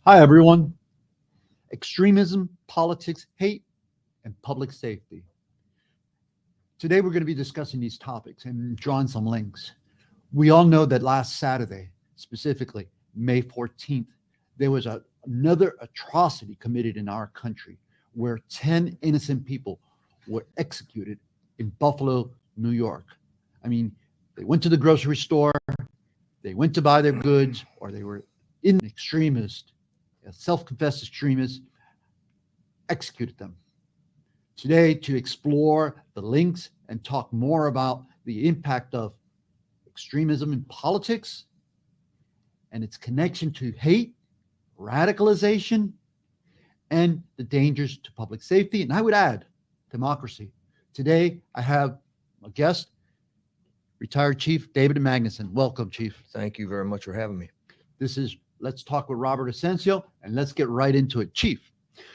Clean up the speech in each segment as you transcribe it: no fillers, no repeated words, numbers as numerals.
Hi, everyone. Extremism, politics, hate, and public safety. Today, we're going to be discussing these topics and drawing some links. We all know that last Saturday, specifically May 14th, there was another atrocity committed in our country where 10 innocent people were executed in Buffalo, New York. I mean, they went to the grocery store, they went to buy their goods, or they were in extremist, a self-confessed extremist, executed them. Today, to explore the links and talk more about the impact of extremism in politics and its connection to hate, radicalization, and the dangers to public safety, and I would add, democracy. Today, I have a guest, retired Chief David Magunusson. Welcome, Chief. Thank you very much for having me. This is Let's Talk with Robert Asencio, and let's get right into it. Chief,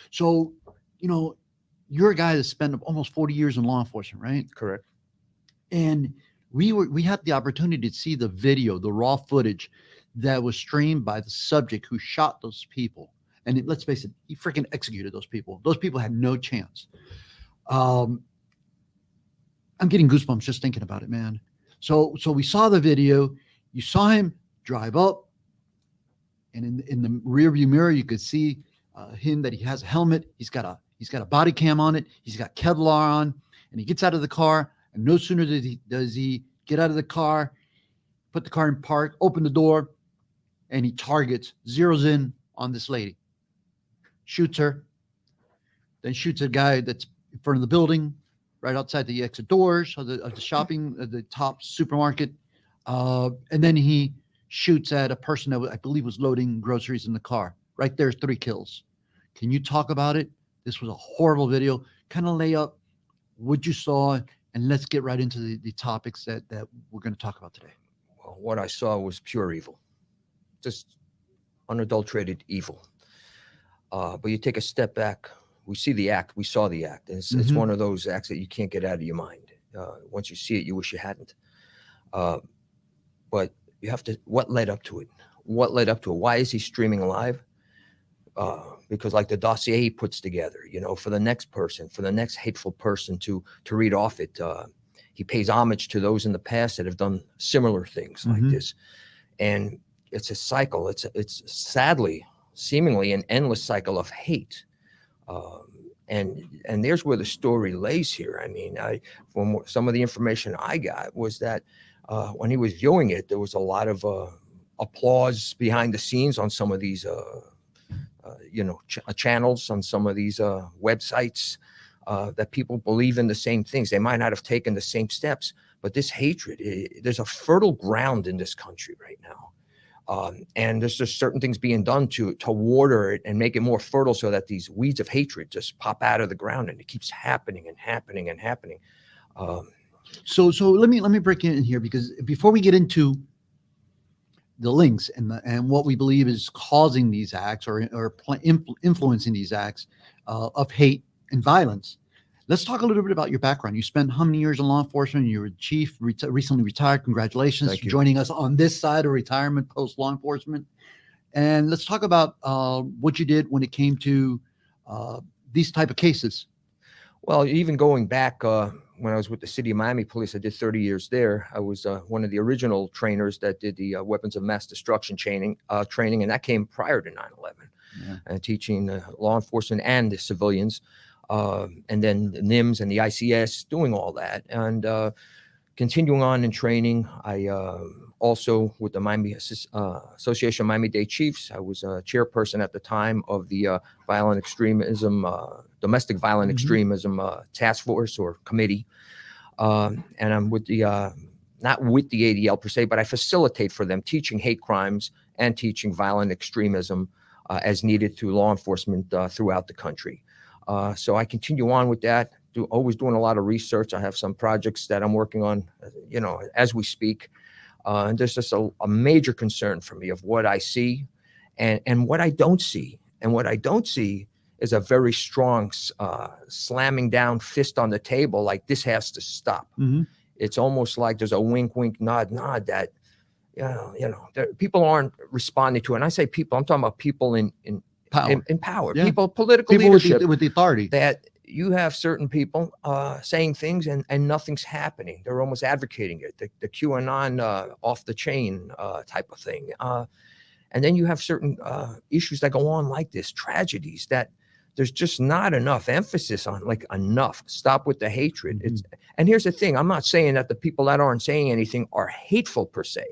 so, you're a guy that spent almost 40 years in law enforcement, right? Correct. And we had the opportunity to see the video, the raw footage that was streamed by the subject who shot those people. And let's face it, he freaking executed those people. Those people had no chance. I'm getting goosebumps just thinking about it, man. So we saw the video. You saw him drive up, and in the rearview mirror, you could see him that he has a helmet. He's got a body cam on it. He's got Kevlar on, and he gets out of the car. And no sooner does he get out of the car, put the car in park, open the door, and he zeroes in on this lady, shoots her, then shoots a guy that's in front of the building, right outside the exit doors of the shopping, the top supermarket, and then he shoots at a person that I believe was loading groceries in the car. Right there's 3 kills. Can you talk about it? This was a horrible video. Kind of lay up what you saw, and let's get right into the topics that we're going to talk about today. Well, what I saw was pure evil, just unadulterated evil. But you take a step back, we see the act, we saw the act. And it's one of those acts that you can't get out of your mind. Once you see it, you wish you hadn't. But you have to, what led up to it? What led up to it? Why is he streaming live? Because like the dossier he puts together, for the next person, for the next hateful person to read off it, he pays homage to those in the past that have done similar things like this. And it's a cycle. It's sadly, seemingly an endless cycle of hate. And there's where the story lays here. I mean, from some of the information I got was that when he was viewing it, there was a lot of applause behind the scenes on some of these channels, on some of these websites, that people believe in the same things. They might not have taken the same steps, but this hatred, there's a fertile ground in this country right now. And there's just certain things being done to water it and make it more fertile so that these weeds of hatred just pop out of the ground, and it keeps happening and happening and happening. So let me break in here, because before we get into the links and what we believe is causing these acts or influencing these acts of hate and violence, let's talk a little bit about your background. You spent how many years in law enforcement? You were chief, recently retired. Congratulations for joining us on this side of retirement post law enforcement. And let's talk about what you did when it came to these type of cases. Well, even going back when I was with the City of Miami Police, I did 30 years there. I was one of the original trainers that did the weapons of mass destruction training, and that came prior to 9/11, and teaching law enforcement and the civilians, and then the NIMS and the ICS, doing all that, and continuing on in training. I also, with the Miami Association of Miami-Dade Chiefs, I was a chairperson at the time of the violent extremism, domestic violent extremism task force or committee. And I'm with the, not with the ADL per se, but I facilitate for them, teaching hate crimes and teaching violent extremism as needed through law enforcement throughout the country. So I continue on with that, always doing a lot of research. I have some projects that I'm working on, as we speak. And there's just a major concern for me of what I see and what I don't see. And what I don't see is a very strong slamming down fist on the table, like this has to stop. It's almost like there's a wink, wink, nod, nod that, people aren't responding to it. And I say people, I'm talking about people in Power. in power, Yeah. people, political People leadership, with the authority. that you have certain people saying things and nothing's happening. They're almost advocating it, the QAnon off the chain type of thing. And then you have certain issues that go on like this, tragedies that there's just not enough emphasis on, like enough. Stop with the hatred. Mm-hmm. And here's the thing. I'm not saying that the people that aren't saying anything are hateful per se.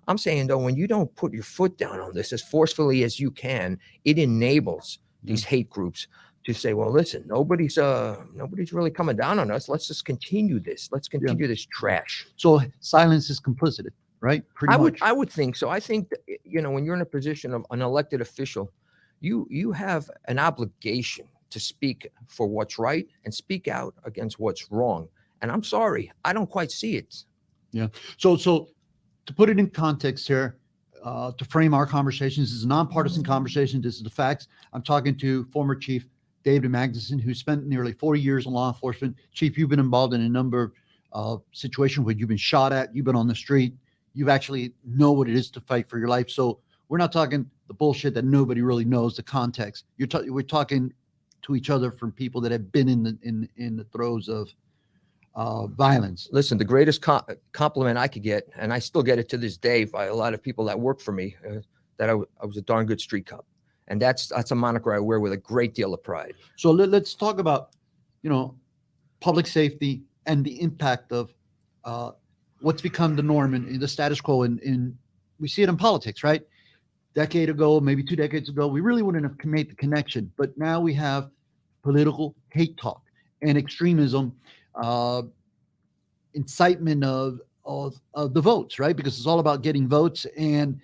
I'm saying, though, when you don't put your foot down on this as forcefully as you can, it enables these hate groups to say, well, listen, nobody's really coming down on us. Let's just continue this. Let's continue this trash. So silence is complicit, right? Pretty much. I would think so. I think that, when you're in a position of an elected official, you have an obligation to speak for what's right and speak out against what's wrong. And I'm sorry, I don't quite see it. Yeah. So to put it in context here, to frame our conversations, this is a nonpartisan conversation. This is the facts. I'm talking to former Chief David Magunusson, who spent nearly 40 years in law enforcement. Chief, you've been involved in a number of situations where you've been shot at, you've been on the street, you've actually know what it is to fight for your life. So we're not talking the bullshit that nobody really knows the context. We're talking to each other from people that have been in the throes of violence. Listen, the greatest compliment I could get, and I still get it to this day by a lot of people that work for me, that I was a darn good street cop. And that's a moniker I wear with a great deal of pride. So let's talk about, public safety and the impact of what's become the norm in the status quo. In we see it in politics, right? Decade ago, maybe 2 decades ago, we really wouldn't have made the connection. But now we have political hate talk and extremism, incitement of the votes, right? Because it's all about getting votes and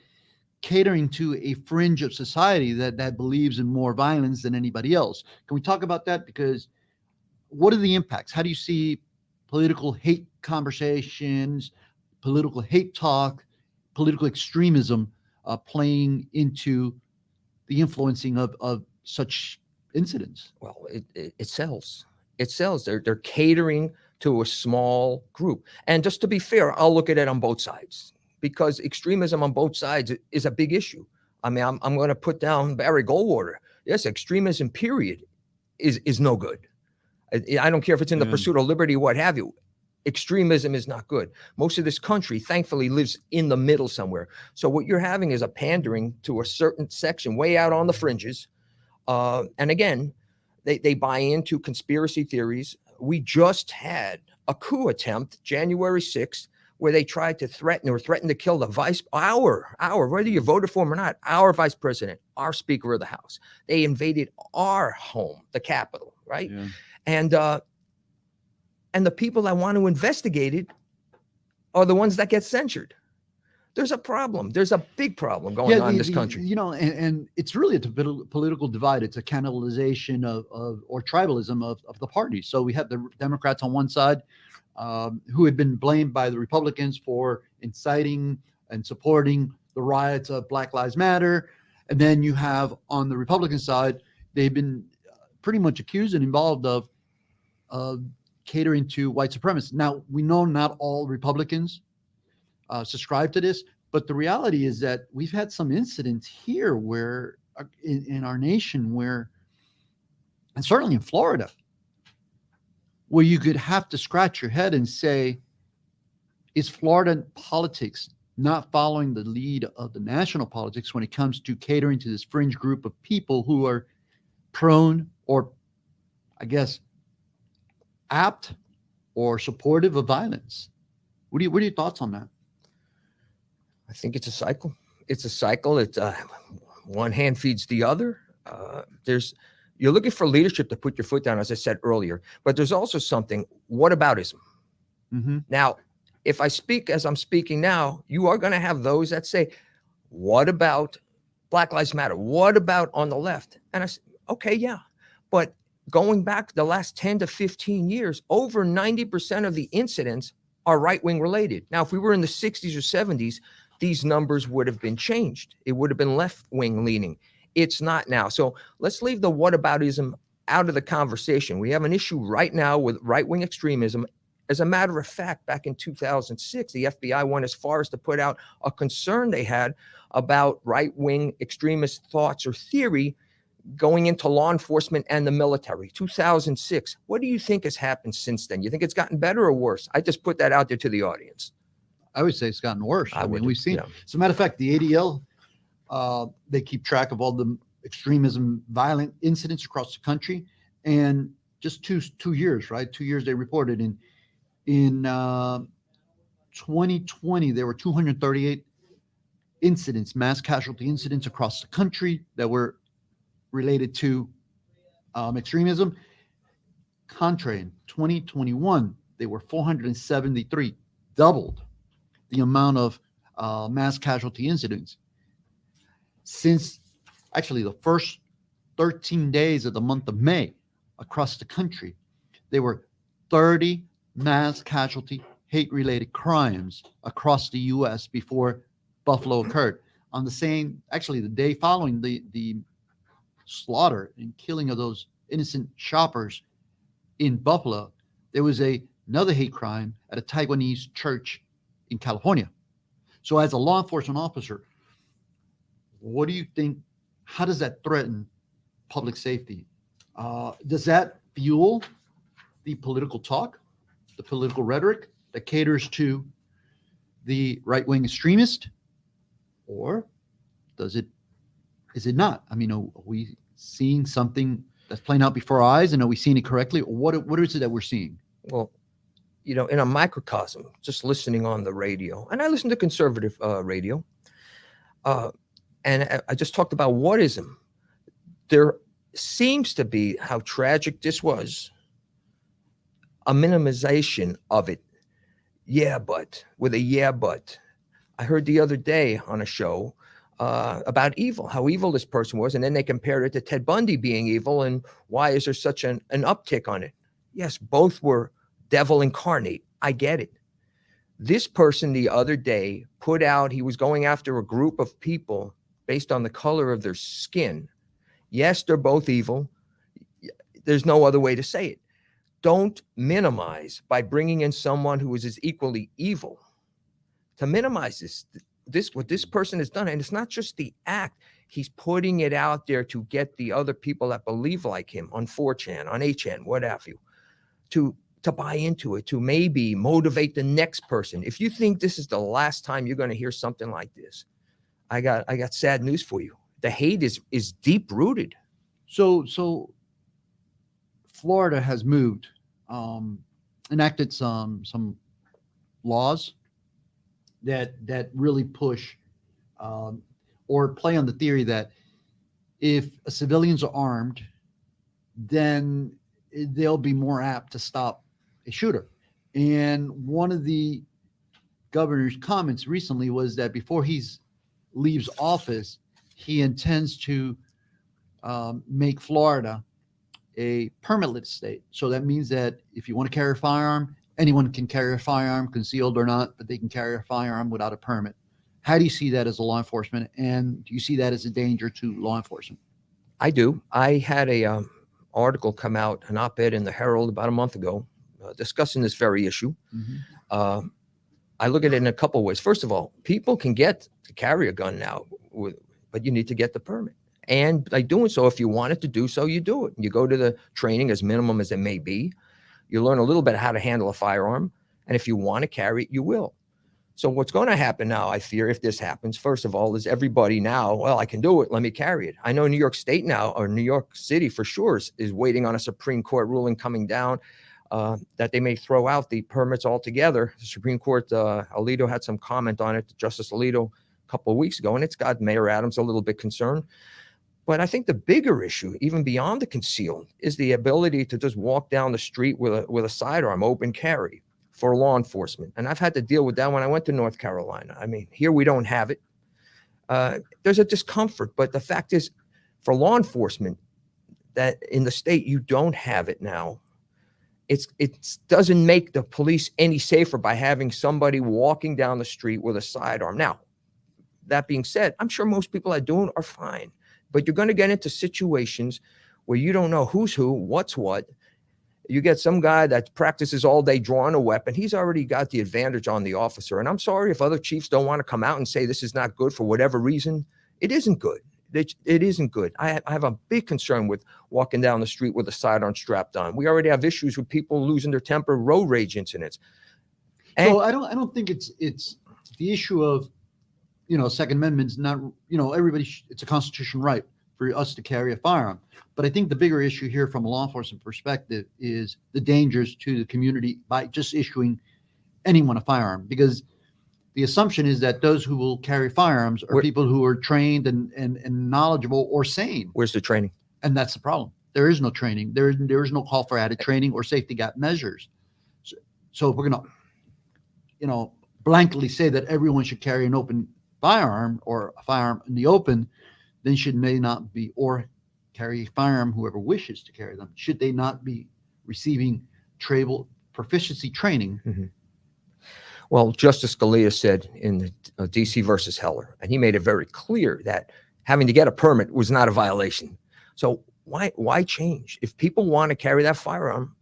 catering to a fringe of society that believes in more violence than anybody else. Can we talk about that? Because what are the impacts? How do you see political hate conversations, political hate talk, political extremism playing into the influencing of such incidents? Well, it sells. It sells. They're catering to a small group. And just to be fair, I'll look at it on both sides, because extremism on both sides is a big issue. I mean, I'm going to put down Barry Goldwater. Yes, extremism, period, is no good. I don't care if it's in the pursuit of liberty, what have you. Extremism is not good. Most of this country, thankfully, lives in the middle somewhere. So what you're having is a pandering to a certain section way out on the fringes. And again, they buy into conspiracy theories. We just had a coup attempt, January 6th, where they tried to threaten to kill our, whether you voted for him or not, our vice president, our Speaker of the House. They invaded our home, the Capitol, right? Yeah. And the people that want to investigate it are the ones that get censured. There's a problem. There's a big problem going on in this country. And it's really a political divide. It's a cannibalization or tribalism of the parties. So we have the Democrats on one side, who had been blamed by the Republicans for inciting and supporting the riots of Black Lives Matter. And then you have on the Republican side, they've been pretty much accused and involved of catering to white supremacists. Now, we know not all Republicans subscribe to this, but the reality is that we've had some incidents here where in our nation where, and certainly in Florida, where you could have to scratch your head and say, is Florida politics not following the lead of the national politics when it comes to catering to this fringe group of people who are prone or, I guess, apt or supportive of violence? What are your thoughts on that? I think it's a cycle. It's a cycle. It's one hand feeds the other. You're looking for leadership to put your foot down, as I said earlier, but there's also something, whataboutism. Mm-hmm. Now, if I speak as I'm speaking now, you are going to have those that say, what about Black Lives Matter? What about on the left? And I say, okay, yeah. But going back the last 10 to 15 years, over 90% of the incidents are right-wing related. Now, if we were in the 60s or 70s, these numbers would have been changed. It would have been left-wing leaning. It's not now. So let's leave the whataboutism out of the conversation. We have an issue right now with right-wing extremism As a matter of fact, back in 2006, the FBI went as far as to put out a concern they had about right-wing extremist thoughts or theory going into law enforcement and the military. 2006. What do you think has happened since then? You think it's gotten better or worse? I just put that out there to the audience. I would say it's gotten worse. I mean, we've seen, yeah. as a matter of fact, the ADL, they keep track of all the extremism, violent incidents across the country. And just two years, right? 2 years they reported in 2020, there were 238 incidents, mass casualty incidents across the country that were related to extremism. Contrary, in 2021, they were 473, doubled the amount of mass casualty incidents. Since actually the first 13 days of the month of May across the country, there were 30 mass casualty hate-related crimes across the U.S. before Buffalo occurred. On the same, actually the day following the slaughter and killing of those innocent shoppers in Buffalo, there was another hate crime at a Taiwanese church in California. So as a law enforcement officer, what do you think, how does that threaten public safety? Does that fuel the political talk, the political rhetoric that caters to the right-wing extremist? Or is it not? I mean, are we seeing something that's playing out before our eyes, and are we seeing it correctly? Or what is it that we're seeing? Well, in a microcosm, just listening on the radio, and I listen to conservative radio, and I just talked about whatism. There seems to be, how tragic this was, a minimization of it. Yeah, but, with a yeah, but. I heard the other day on a show about evil, how evil this person was, and then they compared it to Ted Bundy being evil, and why is there such an uptick on it? Yes, both were devil incarnate. I get it. This person the other day put out, he was going after a group of people based on the color of their skin. Yes, they're both evil. There's no other way to say it. Don't minimize by bringing in someone who is as equally evil. To minimize this what this person has done, and it's not just the act, he's putting it out there to get the other people that believe like him on 4chan, on 8chan, what have you, to buy into it, to maybe motivate the next person. If you think this is the last time you're going to hear something like this, I got sad news for you. The hate is deep rooted. So Florida has moved, enacted some laws that really push or play on the theory that if civilians are armed, then they'll be more apt to stop a shooter. And one of the governor's comments recently was that before he leaves office, he intends to make Florida a permitless state. So that means that if you want to carry a firearm, anyone can carry a firearm, concealed or not, but they can carry a firearm without a permit. How do you see that as a law enforcement? And do you see that as a danger to law enforcement? I do. I had a article come out, an op-ed in the Herald about a month ago, discussing this very issue. Mm-hmm. I look at it in a couple of ways. First of all, people can get to carry a gun now, but you need to get the permit. And by doing so, if you wanted to do so, you do it. You go to the training, as minimum as it may be. You learn a little bit how to handle a firearm. And if you want to carry it, you will. So what's going to happen now, I fear, if this happens, first of all, is everybody now, well, I can do it, let me carry it. I know New York State now, or New York City for sure, is waiting on a Supreme Court ruling coming down that they may throw out the permits altogether. The Supreme Court, Alito had some comment on it, Justice Alito, a couple of weeks ago, and it's got Mayor Adams a little bit concerned. But I think the bigger issue, even beyond the concealed, is the ability to just walk down the street with a sidearm, open carry, for law enforcement. And I've had to deal with that when I went to North Carolina. I mean, here we don't have it. There's a discomfort, but the fact is, for law enforcement, that in the state you don't have it now, it doesn't make the police any safer by having somebody walking down the street with a sidearm. Now, that being said, I'm sure most people that do it are fine, but you're going to get into situations where you don't know who's who, what's what. You get some guy that practices all day drawing a weapon. He's already got the advantage on the officer. And I'm sorry if other chiefs don't want to come out and say this is not good for whatever reason. It isn't good. It isn't good. I have a big concern with walking down the street with a sidearm strapped on. We already have issues with people losing their temper, road rage incidents. And So I don't think it's the issue of, Second Amendment's not, everybody, it's a constitutional right for us to carry a firearm. But I think the bigger issue here from a law enforcement perspective is the dangers to the community by just issuing anyone a firearm, because the assumption is that those who will carry firearms are people who are trained and knowledgeable or sane. Where's the training? And that's the problem. There is no training. There is no call for added training or safety gap measures. So if we're going to, blankly say that everyone should carry an open firearm or a firearm in the open, then may not be, or carry a firearm, whoever wishes to carry them, should they not be receiving proficiency training? Mm-hmm. Well, Justice Scalia said in DC versus Heller, and he made it very clear that having to get a permit was not a violation. So why change? If people want to carry that firearm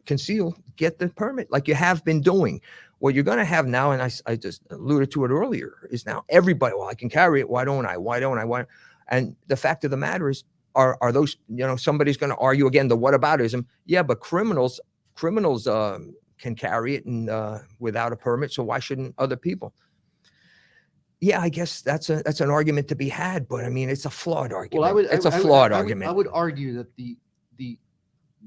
concealed, get the permit like you have been doing. What you're going to have now, and I just alluded to it earlier, is now everybody, well, I can carry it. Why don't I? Why don't I? Why? And the fact of the matter is, are those, somebody's going to argue again the whataboutism. Yeah, but criminals can carry it and without a permit. So why shouldn't other people? Yeah, I guess that's an argument to be had, but I mean, it's a flawed argument. Well, it's a flawed argument. I would argue that the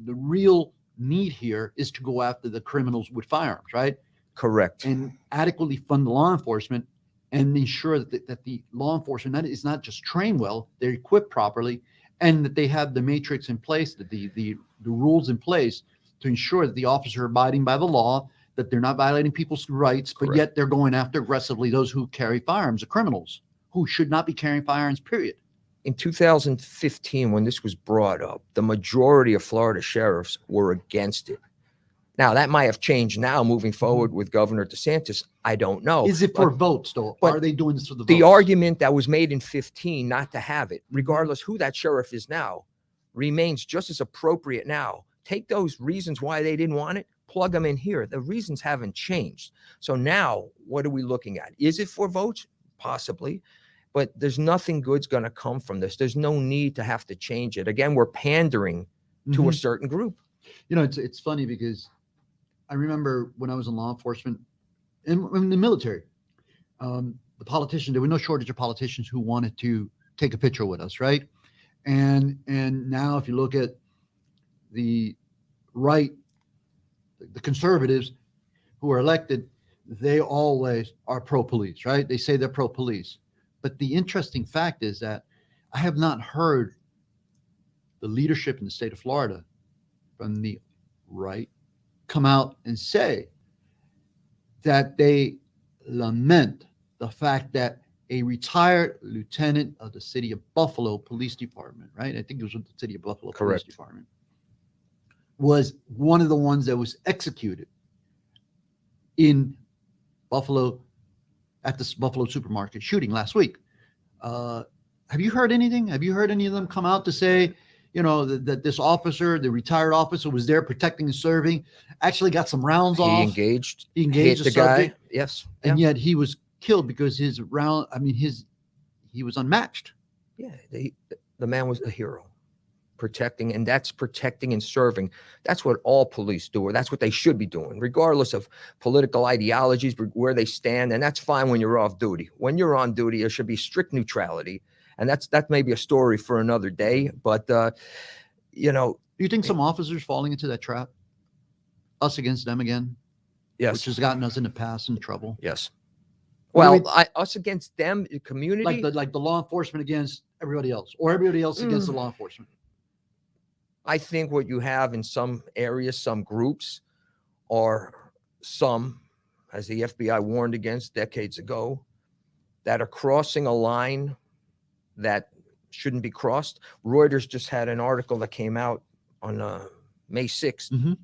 real need here is to go after the criminals with firearms, right? Correct. And adequately fund the law enforcement and ensure that the law enforcement is not just trained well, they're equipped properly, and that they have the matrix in place, that the rules in place to ensure that the officers are abiding by the law, that they're not violating people's rights, but yet they're going after aggressively those who carry firearms, the criminals, who should not be carrying firearms, period. In 2015, when this was brought up, the majority of Florida sheriffs were against it. Now, that might have changed now moving forward with Governor DeSantis. I don't know. Is it for votes, though? Are they doing this for the votes? The argument that was made in 15 not to have it, regardless who that sheriff is now, remains just as appropriate now. Take those reasons why they didn't want it, plug them in here. The reasons haven't changed. So now, what are we looking at? Is it for votes? Possibly. But there's nothing good's going to come from this. There's no need to have to change it. Again, we're pandering to a certain group. It's funny because I remember when I was in law enforcement and in the military, the politicians, there was no shortage of politicians who wanted to take a picture with us, right? And now if you look at the right, the conservatives who are elected, they always are pro-police, right? They say they're pro-police. But the interesting fact is that I have not heard the leadership in the state of Florida from the right come out and say that they lament the fact that a retired lieutenant of the city of Buffalo Police Department, right? I think it was with the city of Buffalo Police Department, was one of the ones that was executed in Buffalo at this Buffalo supermarket shooting last week. Have you heard anything? Have you heard any of them come out to say, that this officer, the retired officer, was there protecting and serving, actually got some rounds off. He engaged the guy. Yes. And yet he was killed because he was unmatched. Yeah. The man was a hero. Protecting, and that's protecting and serving. That's what all police do, or that's what they should be doing, regardless of political ideologies, where they stand. And that's fine when you're off duty. When you're on duty, there should be strict neutrality. And that may be a story for another day. But, do you think some officers falling into that trap? Us against them again? Yes. Which has gotten us in the past in trouble? Yes. Well, us against them, the community? Like the law enforcement against everybody else, or everybody else against the law enforcement? I think what you have in some areas, some groups, are some, as the FBI warned against decades ago, that are crossing a line that shouldn't be crossed. Reuters just had an article that came out on May 6th.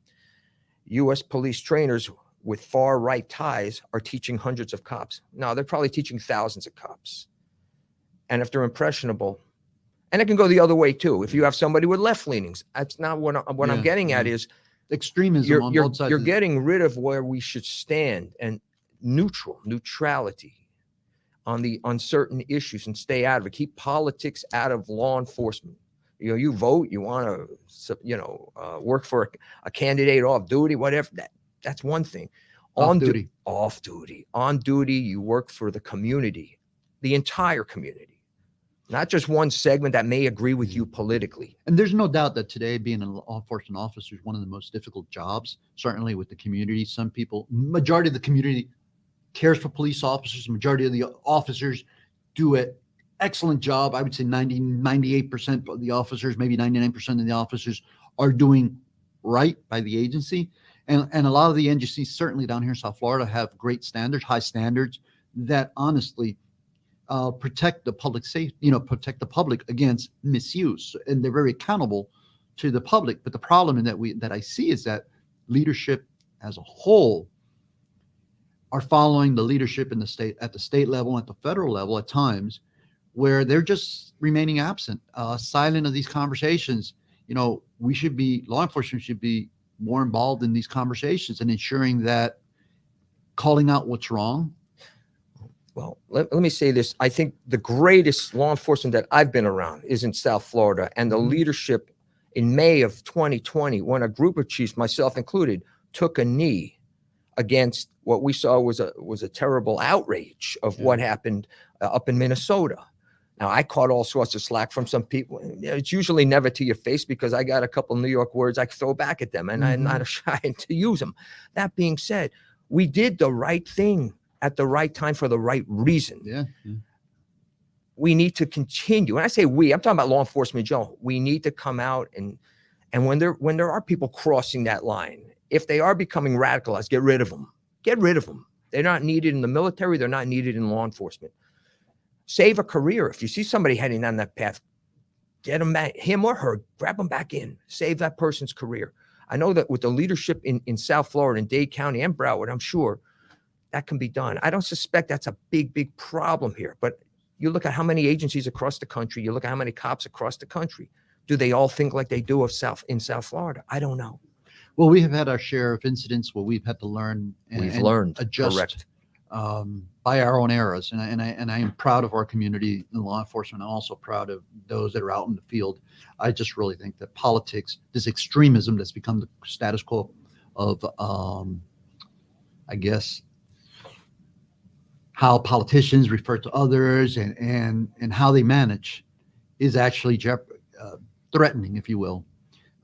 U.S. police trainers with far-right ties are teaching hundreds of cops. Now, they're probably teaching thousands of cops. And if they're impressionable, and it can go the other way too. If you have somebody with left leanings, that's not what I'm getting at is extremism on both sides. You're getting rid of where we should stand and neutrality on certain issues and stay out of it. Keep politics out of law enforcement. You vote, you want to, work for a candidate off duty, whatever. That's one thing. Off duty. Off duty. On duty, you work for the community, the entire community, not just one segment that may agree with you politically. And there's no doubt that today being a law enforcement officer is one of the most difficult jobs, certainly with the community. Some people, majority of the community cares for police officers. Majority of the officers do an excellent job. I would say 98% of the officers, maybe 99% of the officers are doing right by the agency. And a lot of the agencies, certainly down here in South Florida, have great standards, high standards that honestly protect the public safety, protect the public against misuse. And they're very accountable to the public. But the problem that I see is that leadership as a whole are following the leadership in the state, at the state level, at the federal level at times, where they're just remaining absent, silent of these conversations. Law enforcement should be more involved in these conversations and ensuring that calling out what's wrong. Well, let me say this. I think the greatest law enforcement that I've been around is in South Florida, and the leadership in May of 2020, when a group of chiefs, myself included, took a knee against what we saw was a terrible outrage of what happened up in Minnesota. Now, I caught all sorts of slack from some people. It's usually never to your face because I got a couple New York words I throw back at them, and I'm not shy to use them. That being said, we did the right thing at the right time for the right reason. Yeah. We need to continue. When I say we, I'm talking about law enforcement in general. We need to come out and when there are people crossing that line, if they are becoming radicalized, get rid of them. Get rid of them. They're not needed in the military. They're not needed in law enforcement. Save a career. If you see somebody heading down that path, get them back, him or her, grab them back in, save that person's career. I know that with the leadership in South Florida, in Dade County and Broward, I'm sure that can be done. I don't suspect that's a big problem here, but you look at how many agencies across the country, you look at how many cops across the country. Do they all think like they do in South Florida? I don't know. Well, we have had our share of incidents where we've had to learn and adjust. Correct. By our own eras. And I am proud of our community in law enforcement. I'm also proud of those that are out in the field. I just really think that politics, this extremism that's become the status quo of, I guess, how politicians refer to others and how they manage is actually threatening, if you will,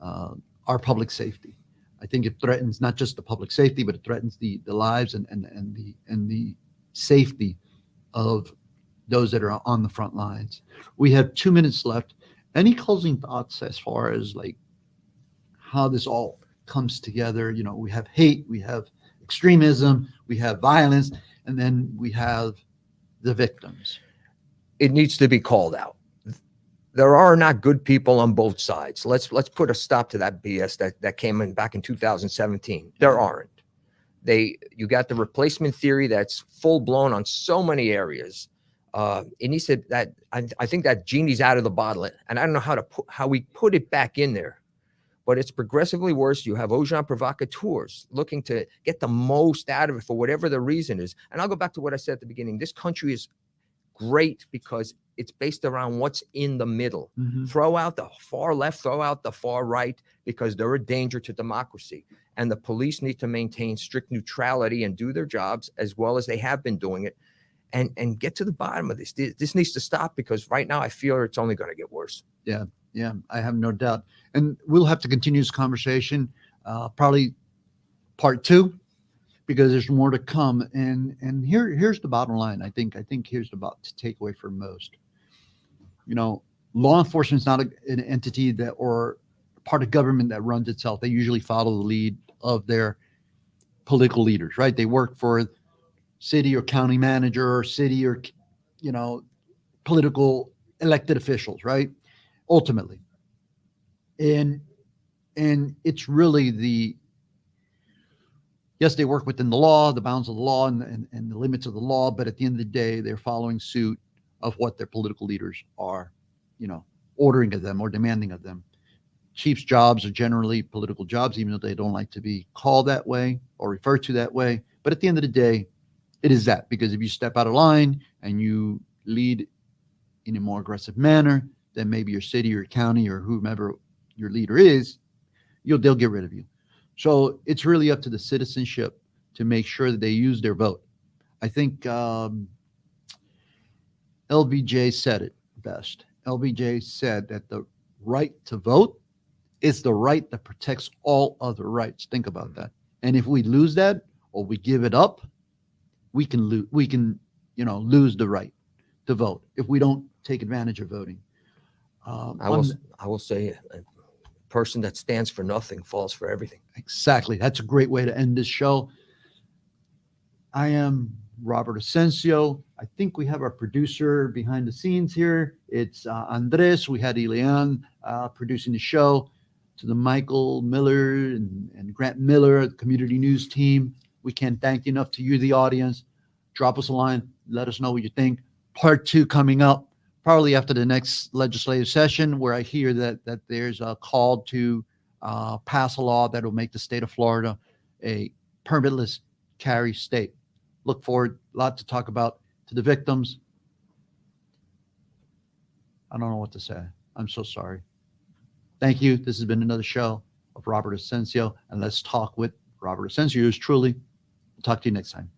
our public safety. I think it threatens not just the public safety, but it threatens the lives and the safety of those that are on the front lines. We have 2 minutes left. Any closing thoughts as far as like how this all comes together? We have hate, we have extremism, we have violence, and then we have the victims. It needs to be called out. There are not good people on both sides. Let's put a stop to that BS that came in back in 2017. There aren't. You got the replacement theory that's full blown on so many areas. And he said that I think that genie's out of the bottle, and I don't know how we put it back in there, but it's progressively worse. You have agents provocateurs looking to get the most out of it for whatever the reason is. And I'll go back to what I said at the beginning. This country is great because it's based around what's in the middle. Throw out the far left, throw out the far right, because they're a danger to democracy. And the police need to maintain strict neutrality and do their jobs as well as they have been doing it, and get to the bottom of this. This needs to stop, because right now I feel it's only going to get worse. Yeah, I have no doubt. And we'll have to continue this conversation, probably part 2, because there's more to come. And here's the bottom line. I think here's the takeaway for most. Law enforcement is not an entity or part of government that runs itself. They usually follow the lead of their political leaders, right? They work for city or county manager or city or, political elected officials, right? Ultimately. And it's really yes, they work within the law, the bounds of the law and the limits of the law, but at the end of the day, they're following suit of what their political leaders are, ordering of them or demanding of them. Chiefs' jobs are generally political jobs, even though they don't like to be called that way or referred to that way. But at the end of the day, it is that, because if you step out of line and you lead in a more aggressive manner, then maybe your city or county or whomever your leader is, they'll get rid of you. So it's really up to the citizenship to make sure that they use their vote. I think LBJ said it best. LBJ said that the right to vote is the right that protects all other rights. Think about that. And if we lose that or we give it up, we can lose. We can, lose the right to vote if we don't take advantage of voting. I will say, a person that stands for nothing falls for everything. Exactly. That's a great way to end this show. I am Robert Asencio. I think we have our producer behind the scenes here. It's Andres. We had Ileana producing the show. To the Michael Miller and Grant Miller, the community news team, we can't thank you enough. To you, the audience. Drop us a line. Let us know what you think. Part 2 coming up, probably after the next legislative session, where I hear that there's a call to pass a law that will make the state of Florida a permitless carry state. Look forward, a lot to talk about. To the victims, I don't know what to say. I'm so sorry. Thank you. This has been another show of Robert Asencio, and Let's Talk with Robert Asencio. Yours truly. We'll talk to you next time.